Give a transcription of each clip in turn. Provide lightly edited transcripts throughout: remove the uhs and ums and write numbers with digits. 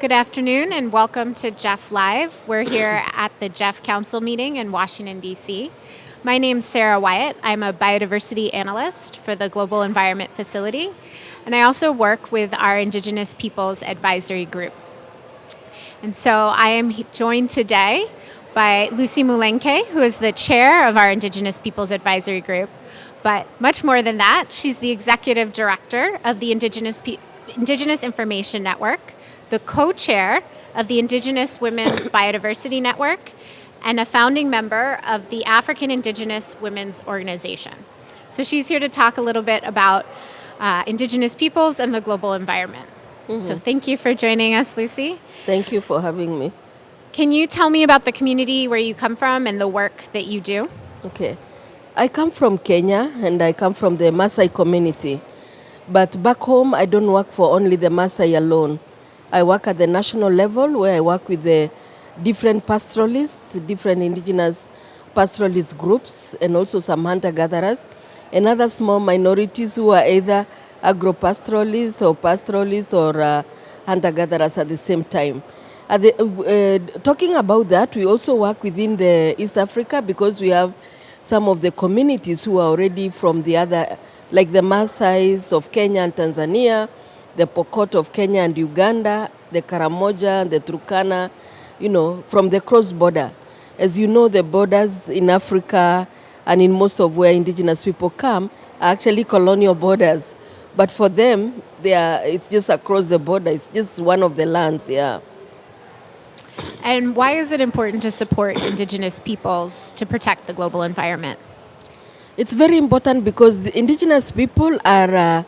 Good afternoon and welcome to GEF Live. We're here at the GEF Council meeting in Washington, D.C. My name's Sarah Wyatt. I'm a biodiversity analyst for the Global Environment Facility, and I also work with our Indigenous Peoples Advisory Group. And so I am joined today by Lucy Mulenkei, who is the chair of our Indigenous Peoples Advisory Group. But much more than that, she's the executive director of the Indigenous Information Network, the co-chair of the Indigenous Women's Biodiversity Network, and a founding member of the African Indigenous Women's Organization. So she's here to talk a little bit about Indigenous peoples and the global environment. So thank you for joining us, Lucy. Thank you for having me. Can you tell me about the community where you come from and the work that you do? Okay. I come from Kenya and I come from the Maasai community. But back home, I don't work for only the Maasai alone. I work at the national level where I work with the different pastoralists, different indigenous pastoralist groups, and also some hunter-gatherers, and other small minorities who are either agro-pastoralists or hunter-gatherers at the same time. Talking about that, we also work within the East Africa because we have some of the communities who are already from the other, like the Maasais of Kenya and Tanzania, the Pokot of Kenya and Uganda, the Karamoja, the Turkana, from the cross-border. As you know, the borders in Africa and in most of where indigenous people come are actually colonial borders. But for them, it's just across the border. It's just one of the lands, yeah. And why is it important to support Indigenous peoples to protect the global environment? It's very important because the indigenous people are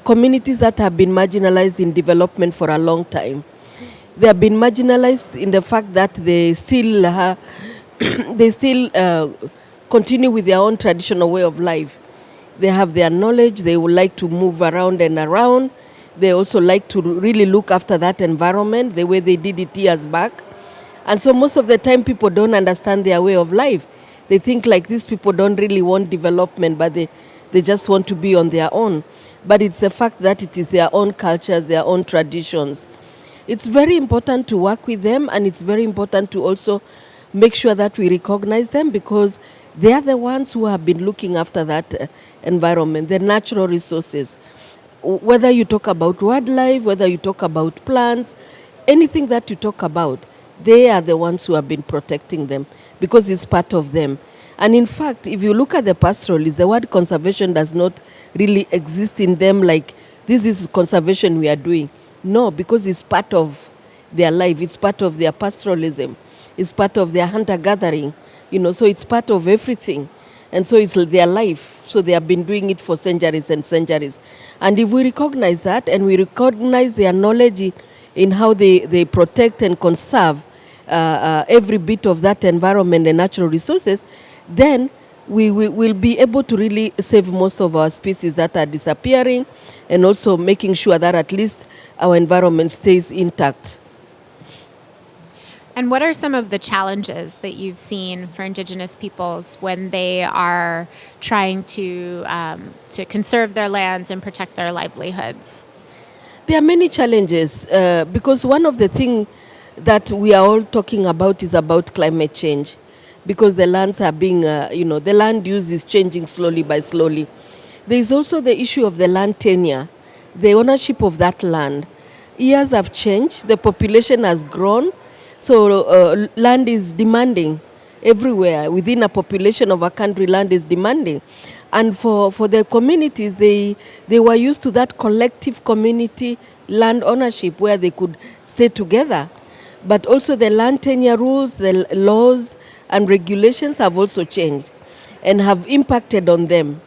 communities that have been marginalized in development for a long time. They have been marginalized in the fact that they still continue with their own traditional way of life. They have their knowledge, they would like to move around and around. They also like to really look after that environment the way they did it years back. And so most of the time people don't understand their way of life. They think like these people don't really want development, but they just want to be on their own. But it's the fact that it is their own cultures, their own traditions. It's very important to work with them, and it's very important to also make sure that we recognize them because they are the ones who have been looking after that environment, the natural resources. Whether you talk about wildlife, whether you talk about plants, anything that you talk about, they are the ones who have been protecting them because it's part of them. And in fact, if you look at the pastoralists, the word conservation does not really exist in them like this is conservation we are doing. No, because it's part of their life. It's part of their pastoralism. It's part of their hunter-gathering. So it's part of everything. And so it's their life. So they have been doing it for centuries and centuries. And if we recognize that and we recognize their knowledge in how they protect and conserve every bit of that environment and natural resources, then we will be able to really save most of our species that are disappearing and also making sure that at least our environment stays intact. And what are some of the challenges that you've seen for Indigenous peoples when they are trying to conserve their lands and protect their livelihoods? There are many challenges because one of the things that we are all talking about is about climate change. Because the lands are being, the land use is changing slowly by slowly. There is also the issue of the land tenure, the ownership of that land. Years have changed, the population has grown, so land is demanding everywhere. Within a population of a country, land is demanding. And for the communities, they were used to that collective community land ownership where they could stay together. But also the land tenure rules, the laws, and regulations have also changed and have impacted on them.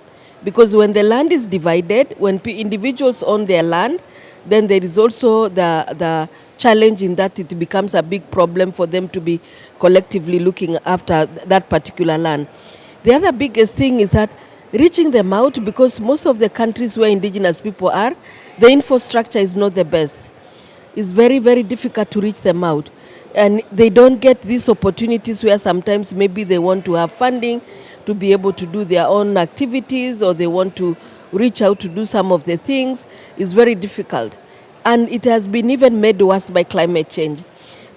Because when the land is divided, when individuals own their land, then there is also the challenge in that it becomes a big problem for them to be collectively looking after that particular land. The other biggest thing is that reaching them out, because most of the countries where indigenous people are, the infrastructure is not the best. It's very, very difficult to reach them out. And they don't get these opportunities where sometimes maybe they want to have funding to be able to do their own activities, or they want to reach out to do some of the things. It's very difficult. And it has been even made worse by climate change,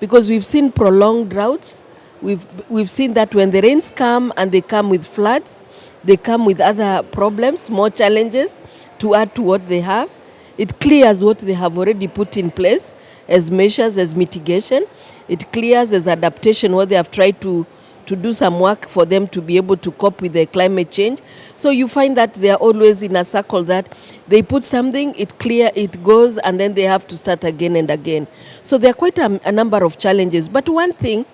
because we've seen prolonged droughts. We've seen that when the rains come and they come with floods, they come with other problems, more challenges to add to what they have. It clears what they have already put in place as measures, as mitigation. It clears as adaptation, what they have tried to do some work for them to be able to cope with the climate change. So you find that they are always in a circle, that they put something, it goes, and then they have to start again and again. So there are quite a number of challenges. But one thing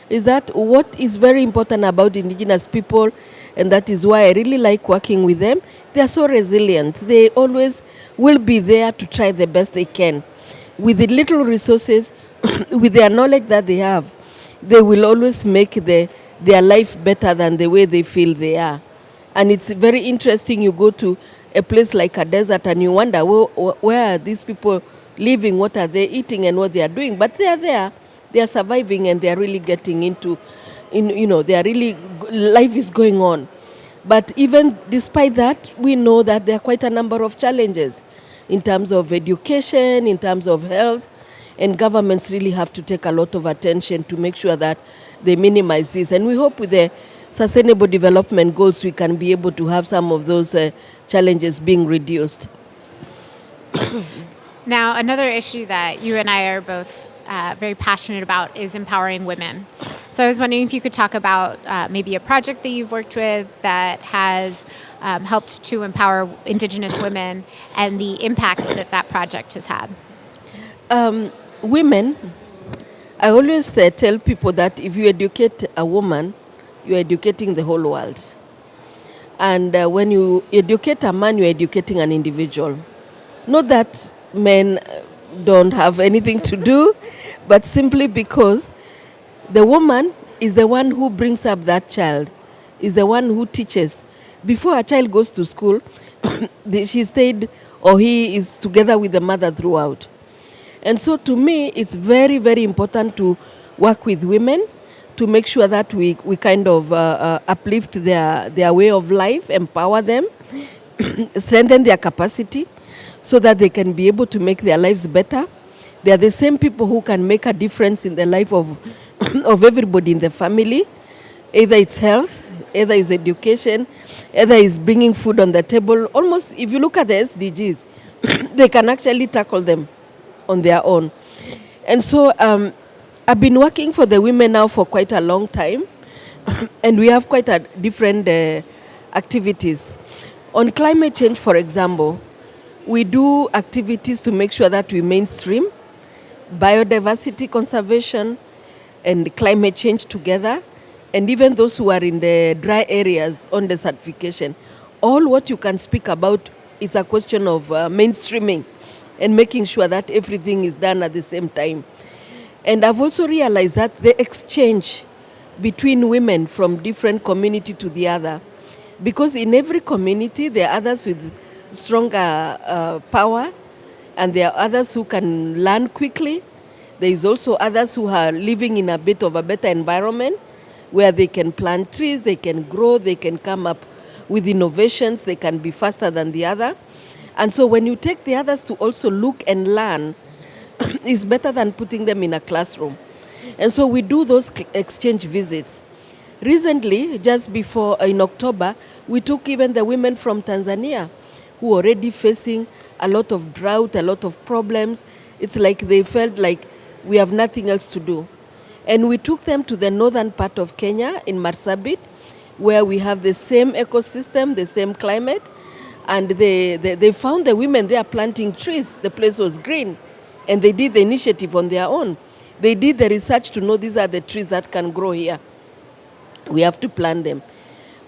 is that what is very important about Indigenous people, and that is why I really like working with them, they are so resilient. They always will be there to try the best they can. With the little resources, with their knowledge that they have, they will always make their life better than the way they feel they are. And it's very interesting, you go to a place like a desert and you wonder, where are these people living, what are they eating and what they are doing? But they are there, they are surviving, and they are really getting life is going on. But even despite that, we know that there are quite a number of challenges in terms of education, in terms of health, and governments really have to take a lot of attention to make sure that they minimize this. And we hope with the Sustainable Development Goals we can be able to have some of those challenges being reduced. Now, another issue that you and I are both very passionate about is empowering women. So I was wondering if you could talk about maybe a project that you've worked with that has helped to empower Indigenous women and the impact that that project has had. Women, I always tell people that if you educate a woman, you're educating the whole world. And when you educate a man, you're educating an individual. Not that men don't have anything to do, but simply because the woman is the one who brings up that child, is the one who teaches. Before a child goes to school, she said, or he is together with the mother throughout. And so to me, it's very, very important to work with women to make sure that we kind of uplift their way of life, empower them, strengthen their capacity so that they can be able to make their lives better. They are the same people who can make a difference in the life of everybody in the family. Either it's health, either it's education, either it's bringing food on the table. Almost, if you look at the SDGs, they can actually tackle them on their own. And so I've been working for the women now for quite a long time, and we have quite a different activities. On climate change, for example, we do activities to make sure that we mainstream biodiversity conservation and climate change together, and even those who are in the dry areas on the certification. All what you can speak about is a question of mainstreaming and making sure that everything is done at the same time. And I've also realized that the exchange between women from different community to the other, because in every community there are others with stronger power, and there are others who can learn quickly. There is also others who are living in a bit of a better environment where they can plant trees, they can grow, they can come up with innovations, they can be faster than the other. And so when you take the others to also look and learn, it's better than putting them in a classroom. And so we do those exchange visits. Recently, just before, in October, we took even the women from Tanzania who are already facing a lot of drought, a lot of problems. It's like they felt like we have nothing else to do. And we took them to the northern part of Kenya in Marsabit, where we have the same ecosystem, the same climate. And they found the women there planting trees. The place was green. And they did the initiative on their own. They did the research to know these are the trees that can grow here. We have to plant them.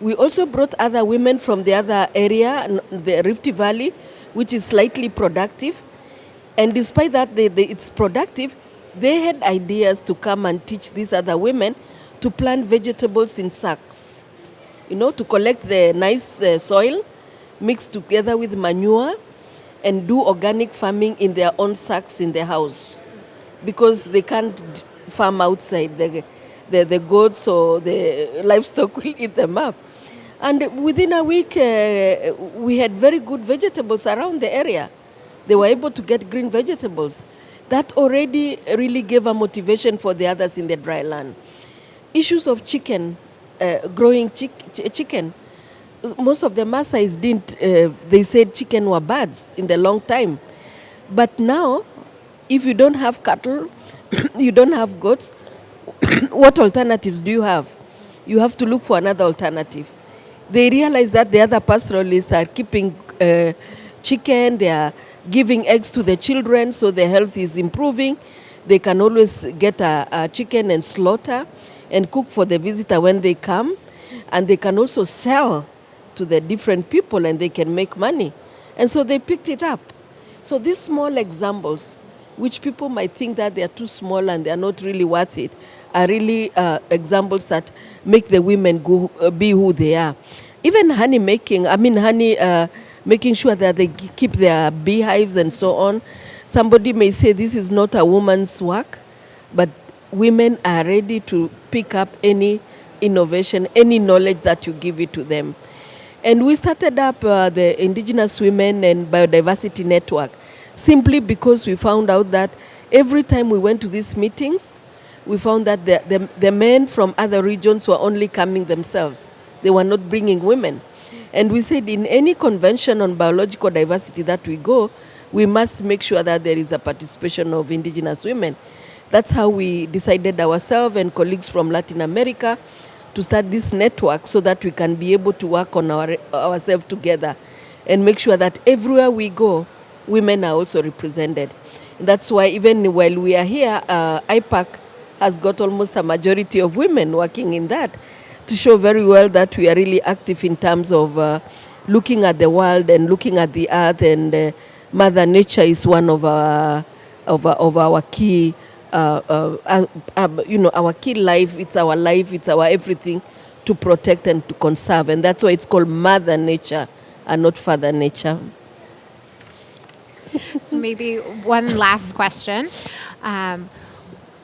We also brought other women from the other area, the Rift Valley, which is slightly productive. And despite that it's productive, they had ideas to come and teach these other women to plant vegetables in sacks. To collect the nice soil, mixed together with manure, and do organic farming in their own sacks in the house, because they can't farm outside. The goats or the livestock will eat them up. And within a week, we had very good vegetables around the area. They were able to get green vegetables. That already really gave a motivation for the others in the dry land. Issues of chicken, growing chicken. Most of the Maasais didn't, they said chicken were birds in the long time. But now, if you don't have cattle, you don't have goats, what alternatives do you have? You have to look for another alternative. They realize that the other pastoralists are keeping chicken, they are giving eggs to the children, so their health is improving. They can always get a chicken and slaughter and cook for the visitor when they come. And they can also sell to the different people and they can make money. And so they picked it up. So these small examples, which people might think that they are too small and they are not really worth it, are really examples that make the women be who they are. Even honey making, making sure that they keep their beehives and so on. Somebody may say this is not a woman's work, but women are ready to pick up any innovation, any knowledge that you give it to them. And we started up the Indigenous Women and Biodiversity Network simply because we found out that every time we went to these meetings, we found that the men from other regions were only coming themselves. They were not bringing women. And we said in any convention on biological diversity that we go, we must make sure that there is a participation of Indigenous women. That's how we decided ourselves and colleagues from Latin America to start this network so that we can be able to work on ourselves together and make sure that everywhere we go, women are also represented. And that's why even while we are here, IPAC has got almost a majority of women working in that to show very well that we are really active in terms of looking at the world and looking at the earth, and Mother Nature is one of our key our key life. It's our life, it's our everything to protect and to conserve. And that's why it's called Mother Nature and not Father Nature. So maybe one last question.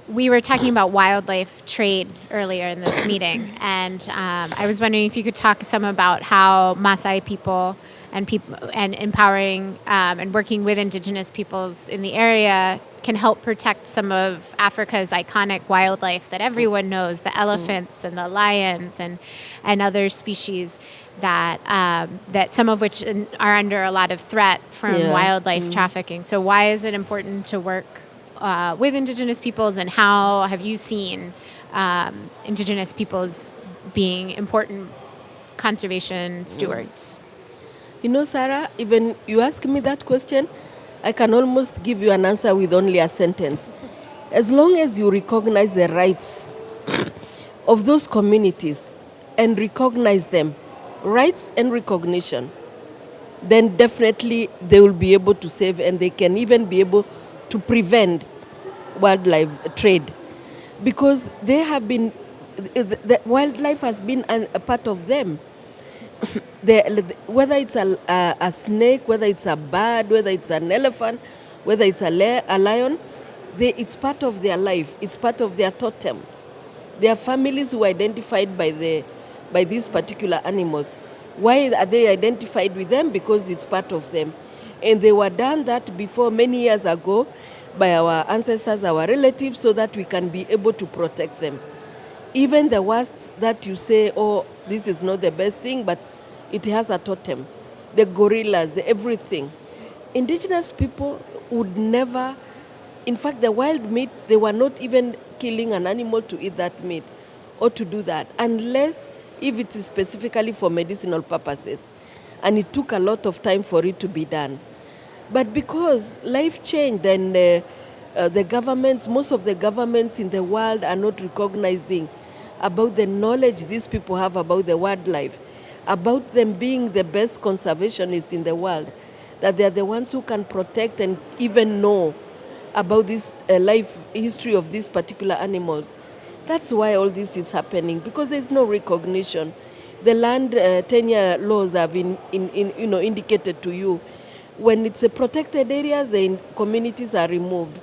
We were talking about wildlife trade earlier in this meeting, and I was wondering if you could talk some about how Maasai people and empowering and working with Indigenous peoples in the area can help protect some of Africa's iconic wildlife that everyone knows, the elephants and the lions and other species that some of which are under a lot of threat from wildlife trafficking. So why is it important to work with Indigenous peoples, and how have you seen Indigenous peoples being important conservation stewards? You know, Sarah, even you ask me that question, I can almost give you an answer with only a sentence. As long as you recognize the rights of those communities and recognize them, rights and recognition, then definitely they will be able to save, and they can even be able to prevent wildlife trade, because they have been, the wildlife has been a part of them. Whether it's a snake, whether it's a bird, whether it's an elephant, whether it's a lion, it's part of their life. It's part of their totems. There are families who are identified by these particular animals. Why are they identified with them? Because it's part of them. And they were done that before many years ago by our ancestors, our relatives, so that we can be able to protect them. Even the worst that you say, oh, this is not the best thing, but it has a totem. The gorillas, the everything. Indigenous people would never, in fact, the wild meat, they were not even killing an animal to eat that meat or to do that, unless if it is specifically for medicinal purposes. And it took a lot of time for it to be done. But because life changed and the governments, most of the governments in the world are not recognizing about the knowledge these people have about the wildlife, about them being the best conservationists in the world, that they are the ones who can protect and even know about this life history of these particular animals. That's why all this is happening, because there's no recognition. The land tenure laws have indicated to you when it's a protected areas, the communities are removed,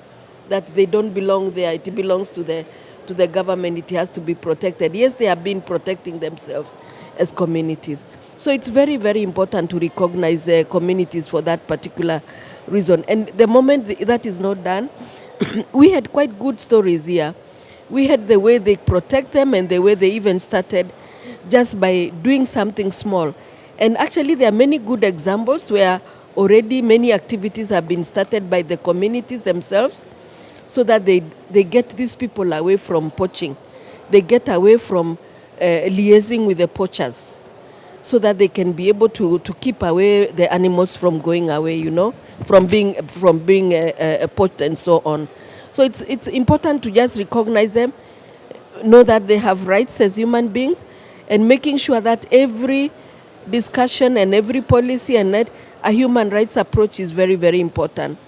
that they don't belong there. It belongs to the government. It has to be protected. Yes, they have been protecting themselves as communities. So it's very, very important to recognize communities for that particular reason. And the moment that is not done, we had quite good stories here. We had the way they protect them and the way they even started just by doing something small. And actually there are many good examples where already many activities have been started by the communities themselves so that they get these people away from poaching. They get away from liaising with the poachers so that they can be able to keep away the animals from going away, you know, from being poached and so on. So it's important to just recognize them, know that they have rights as human beings, and making sure that every discussion and every policy and a human rights approach is very, very important.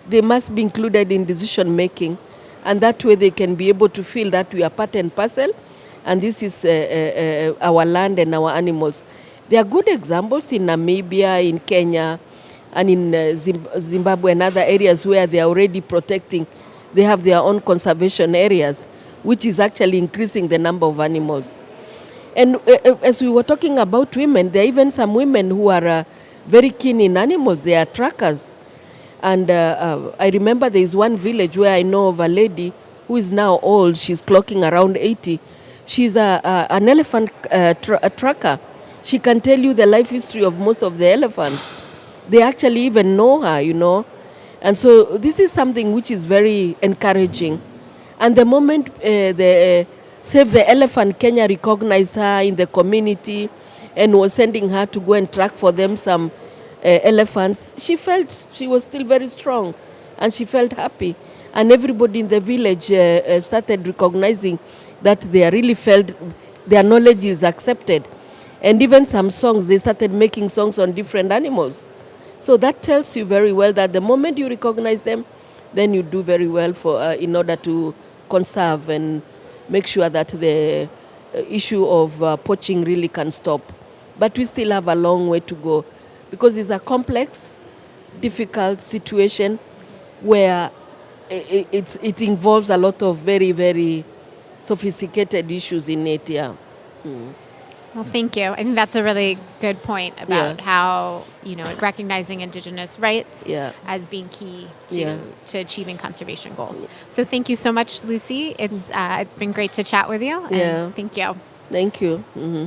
They must be included in decision making, and that way they can be able to feel that we are part and parcel, and this is our land and our animals. There are good examples in Namibia, in Kenya, and in Zimbabwe and other areas where they are already protecting. They have their own conservation areas, which is actually increasing the number of animals. And as we were talking about women, there are even some women who are very keen in animals. They are trackers. And I remember there is one village where I know of a lady who is now old. She's clocking around 80. She's an elephant tracker. She can tell you the life history of most of the elephants. They actually even know her, you know. And so this is something which is very encouraging. And the moment the Save the Elephant Kenya recognized her in the community and was sending her to go and track for them some elephants, she felt she was still very strong and she felt happy. And everybody in the village started recognizing that they really felt their knowledge is accepted. And even some songs, they started making songs on different animals. So that tells you very well that the moment you recognize them, then you do very well for in order to conserve and make sure that the issue of poaching really can stop. But we still have a long way to go because it's a complex, difficult situation where it involves a lot of very, very sophisticated issues in it, yeah. Well, thank you. I think that's a really good point about how, you know, recognizing Indigenous rights as being key to achieving conservation goals. So thank you so much, Lucy. It's been great to chat with you. And thank you. Thank you. Mm-hmm.